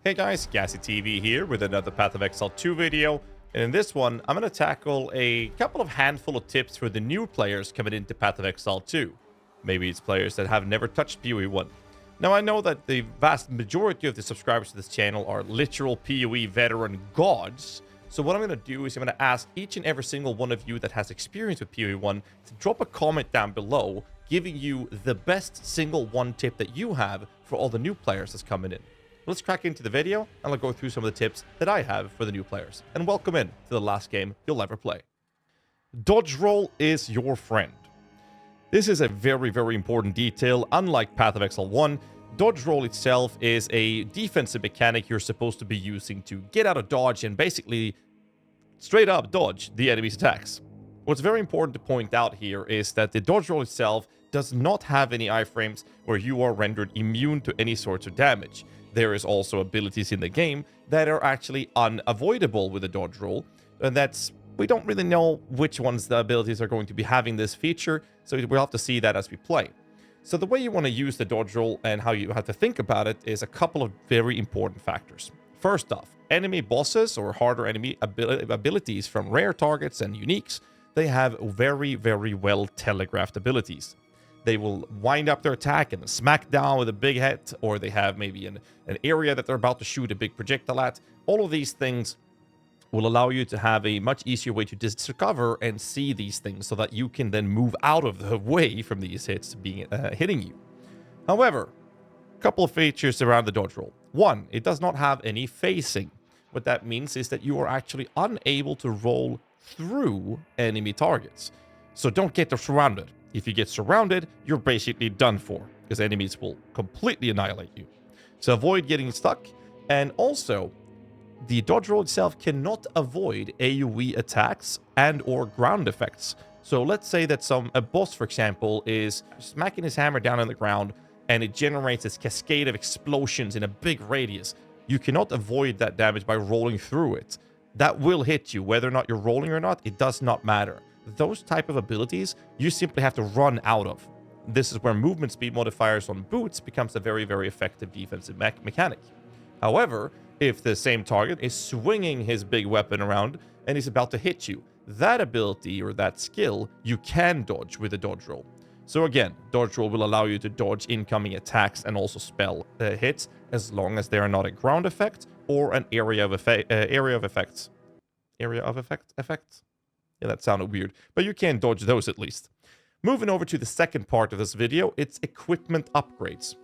Hey guys, Ghazzy TV here with another Path of Exile 2 video. And in this one, I'm going to tackle a couple of handful of tips for the new players coming into Path of Exile 2. Maybe it's players that have never touched PoE 1. Now, I know that the vast majority of the subscribers to this channel are literal PoE veteran gods. So what I'm going to do is I'm going to ask each and every single one of you that has experience with PoE 1 to drop a comment down below, giving you the best single one tip that you have for all the new players that's coming in. Let's crack into the video, and I'll go through some of the tips that I have for the new players. And welcome in to the last game you'll ever play. Dodge roll is your friend. This is a very, very important detail. Unlike Path of Exile 1, dodge roll itself is a defensive mechanic you're supposed to be using to get out of dodge and basically straight up dodge the enemy's attacks. What's very important to point out here is that the dodge roll itself does not have any iframes where you are rendered immune to any sorts of damage. There is also abilities in the game that are actually unavoidable with a dodge roll, and we don't really know which ones the abilities are going to be having this feature, so we'll have to see that as we play. So the way you want to use the dodge roll and how you have to think about it is a couple of very important factors. First off, enemy bosses or harder enemy abilities from rare targets and uniques, they have very, very well telegraphed abilities. They will wind up their attack and smack down with a big hit, or they have maybe an area that they're about to shoot a big projectile at. All of these things will allow you to have a much easier way to discover and see these things so that you can then move out of the way from these hits being hitting you. However, a couple of features around the dodge roll. One, it does not have any phasing. What that means is that you are actually unable to roll through enemy targets. So don't get surrounded. If you get surrounded, you're basically done for, because enemies will completely annihilate you. So avoid getting stuck, and also, the dodge roll itself cannot avoid AoE attacks and or ground effects. So let's say that a boss, for example, is smacking his hammer down on the ground, and it generates this cascade of explosions in a big radius. You cannot avoid that damage by rolling through it. That will hit you, whether or not you're rolling or not, it does not matter. Those type of abilities, you simply have to run out of. This is where movement speed modifiers on boots becomes a very, very effective defensive mechanic. However, if the same target is swinging his big weapon around and he's about to hit you, that ability or that skill, you can dodge with a dodge roll. So again, dodge roll will allow you to dodge incoming attacks and also spell hits, as long as they are not a ground effect or an area of effects. Yeah, that sounded weird, but you can dodge those at least. Moving over to the second part of this video, it's equipment upgrades.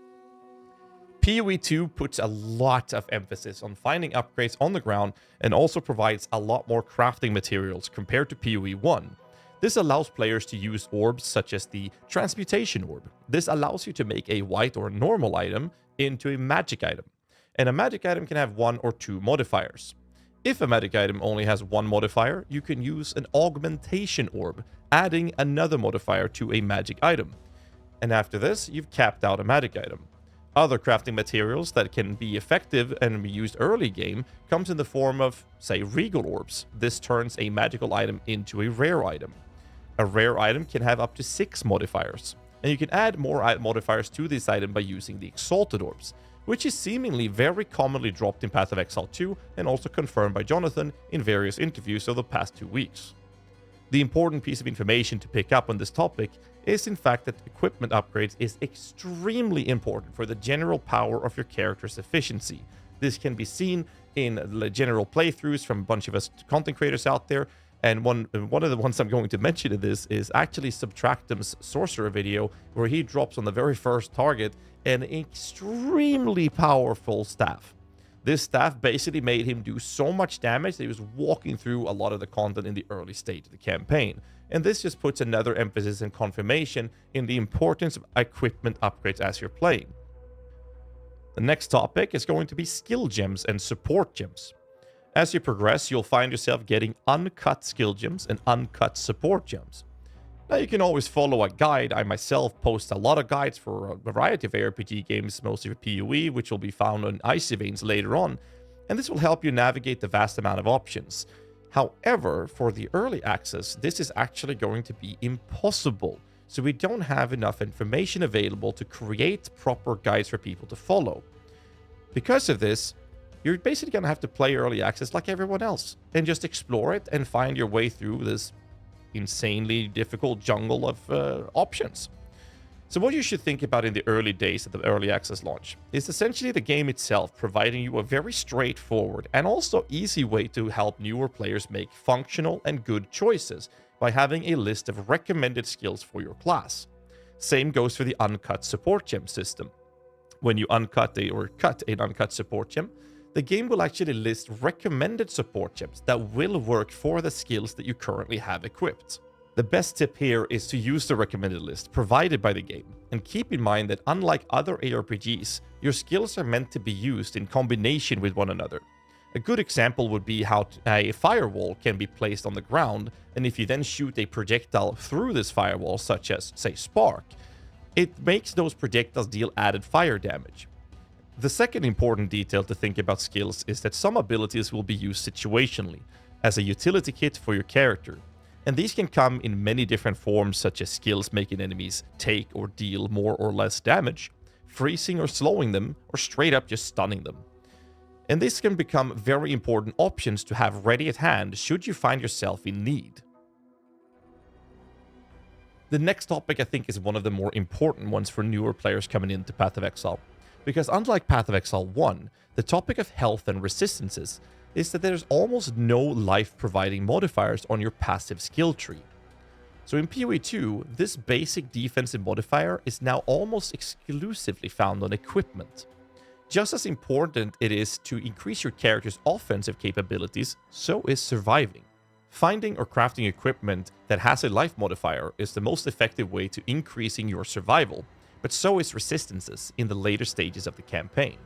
PoE 2 puts a lot of emphasis on finding upgrades on the ground and also provides a lot more crafting materials compared to PoE 1. This allows players to use orbs such as the Transmutation Orb. This allows you to make a white or normal item into a magic item, and a magic item can have one or two modifiers. If a magic item only has one modifier, you can use an Augmentation Orb, adding another modifier to a magic item. And after this, you've capped out a magic item. Other crafting materials that can be effective and be used early game comes in the form of, say, Regal Orbs. This turns a magical item into a rare item. A rare item can have up to 6 modifiers, and you can add more modifiers to this item by using the Exalted Orbs, which is seemingly very commonly dropped in Path of Exile 2 and also confirmed by Jonathan in various interviews over the past 2 weeks. The important piece of information to pick up on this topic is in fact that equipment upgrades is extremely important for the general power of your character's efficiency. This can be seen in the general playthroughs from a bunch of us content creators out there, and one of the ones I'm going to mention in this is actually Subtractum's Sorcerer video, where he drops on the very first target an extremely powerful staff. This staff basically made him do so much damage that he was walking through a lot of the content in the early stage of the campaign. And this just puts another emphasis and confirmation in the importance of equipment upgrades as you're playing. The next topic is going to be skill gems and support gems. As you progress, you'll find yourself getting uncut skill gems and uncut support gems. Now, you can always follow a guide. I myself post a lot of guides for a variety of ARPG games, mostly for PoE, which will be found on Icy Veins later on, and this will help you navigate the vast amount of options. However, for the early access, this is actually going to be impossible, so we don't have enough information available to create proper guides for people to follow. Because of this, you're basically going to have to play early access like everyone else and just explore it and find your way through this insanely difficult jungle of options. So what you should think about in the early days of the early access launch is essentially the game itself providing you a very straightforward and also easy way to help newer players make functional and good choices by having a list of recommended skills for your class. Same goes for the uncut support gem system. When you cut an uncut support gem, the game will actually list recommended support gems that will work for the skills that you currently have equipped. The best tip here is to use the recommended list provided by the game, and keep in mind that unlike other ARPGs, your skills are meant to be used in combination with one another. A good example would be how a firewall can be placed on the ground, and if you then shoot a projectile through this firewall, such as, say, Spark, it makes those projectiles deal added fire damage. The second important detail to think about skills is that some abilities will be used situationally, as a utility kit for your character. And these can come in many different forms, such as skills making enemies take or deal more or less damage, freezing or slowing them, or straight up just stunning them. And this can become very important options to have ready at hand should you find yourself in need. The next topic I think is one of the more important ones for newer players coming into Path of Exile. Because unlike Path of Exile 1, the topic of health and resistances is that there's almost no life-providing modifiers on your passive skill tree. So in PoE 2, this basic defensive modifier is now almost exclusively found on equipment. Just as important it is to increase your character's offensive capabilities, so is surviving. Finding or crafting equipment that has a life modifier is the most effective way to increasing your survival, but so is resistances in the later stages of the campaign.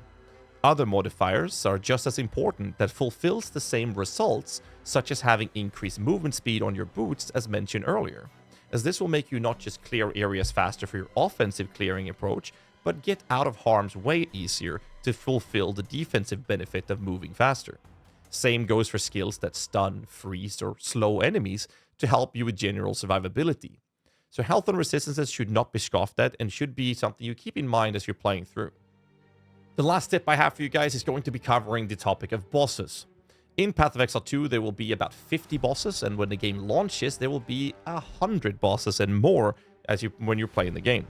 Other modifiers are just as important that fulfills the same results, such as having increased movement speed on your boots as mentioned earlier, as this will make you not just clear areas faster for your offensive clearing approach, but get out of harm's way easier to fulfill the defensive benefit of moving faster. Same goes for skills that stun, freeze, or slow enemies to help you with general survivability. So health and resistances should not be scoffed at and should be something you keep in mind as you're playing through. The last tip I have for you guys is going to be covering the topic of bosses. In Path of Exile 2, there will be about 50 bosses, and when the game launches, there will be 100 bosses and more when you're playing the game.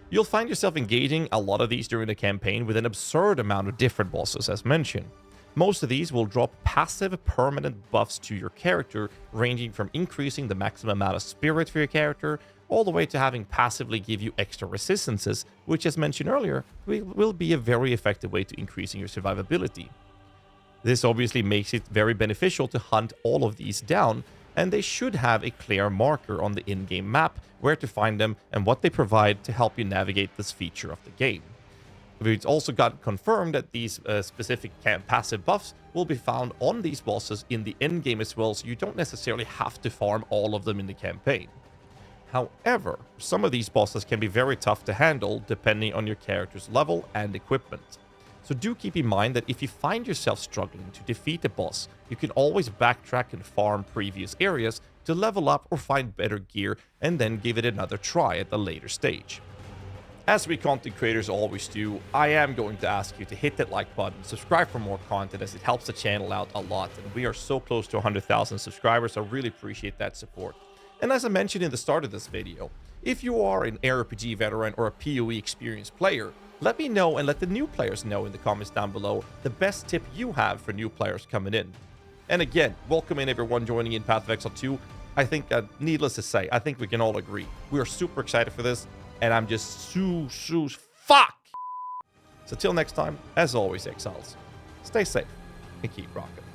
You'll find yourself engaging a lot of these during the campaign with an absurd amount of different bosses, as mentioned. Most of these will drop passive permanent buffs to your character, ranging from increasing the maximum amount of spirit for your character, all the way to having passively give you extra resistances, which, as mentioned earlier, will be a very effective way to increasing your survivability. This obviously makes it very beneficial to hunt all of these down, and they should have a clear marker on the in-game map where to find them and what they provide to help you navigate this feature of the game. We've also got confirmed that these specific passive buffs will be found on these bosses in the end game as well, so you don't necessarily have to farm all of them in the campaign. However, some of these bosses can be very tough to handle depending on your character's level and equipment. So do keep in mind that if you find yourself struggling to defeat a boss, you can always backtrack and farm previous areas to level up or find better gear and then give it another try at a later stage. As we content creators always do, I am going to ask you to hit that like button, subscribe for more content as it helps the channel out a lot, and we are so close to 100,000 subscribers, so I really appreciate that support. And as I mentioned in the start of this video, if you are an RPG veteran or a PoE experienced player, let me know and let the new players know in the comments down below the best tip you have for new players coming in. And again, welcome in everyone joining in Path of Exile 2. I think, needless to say, I think we can all agree. We are super excited for this, and I'm just fuck! So till next time, as always, Exiles, stay safe and keep rocking.